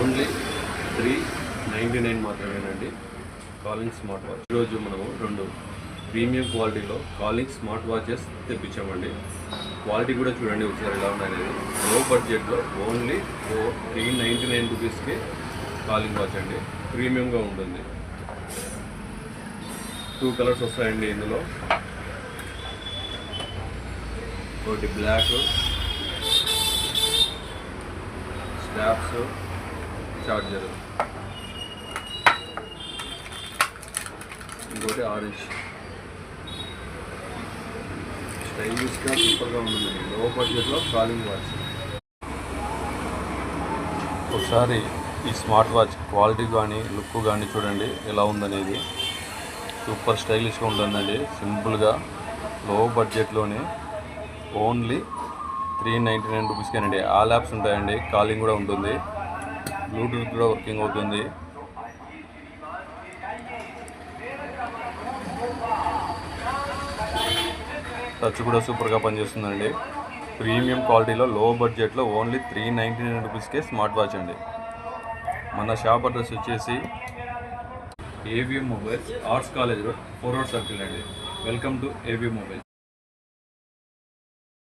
Only 399 మాత్రమేనండి. Calling smart watch. ఈరోజు మనము 2 ప్రీమియం క్వాలిటీలో కాలింగ్ స్మార్ట్ వాచెస్ తెప్పించామండి. క్వాలిటీ కూడా చూడండి ఒకసారి ఎలా ఉన్నాయనేది. లో బడ్జెట్లో ఓన్లీ 399 రూపీస్కి కాలింగ్ వాచ్ అండి. ప్రీమియంగా ఉంటుంది. 2 కలర్స్ వస్తాయండి ఇందులో. ఒకటి బ్లాక్, స్ట్రాప్స్, చార్జర్, ఇంకోటి ఆరెంజ్. స్టైలిష్గా సూపర్గా ఉంటుందండి. లో బడ్జెట్లో కాలింగ్ వాచ్. ఒకసారి ఈ స్మార్ట్ వాచ్ క్వాలిటీ కానీ లుక్ కానీ చూడండి ఎలా ఉందనేది. సూపర్ స్టైలిష్గా ఉంటుందండి. సింపుల్గా లో బడ్జెట్లోనే ఓన్లీ 399 రూపీస్కేనండి. ఆల్ యాప్స్ ఉంటాయండి. కాలింగ్ కూడా ఉంటుంది. బ్లూటూత్ కూడా వర్కింగ్ అవుతుంది. టచ్ కూడా సూపర్గా పనిచేస్తుందండి. ప్రీమియం క్వాలిటీలో లో బడ్జెట్లో ఓన్లీ 399 రూపీస్కే స్మార్ట్ వాచ్ అండి. మన షాప్ అడ్రస్ వచ్చేసి AVM mobiles, arts college road, 4 road circle అండి. Welcome to AVM mobiles.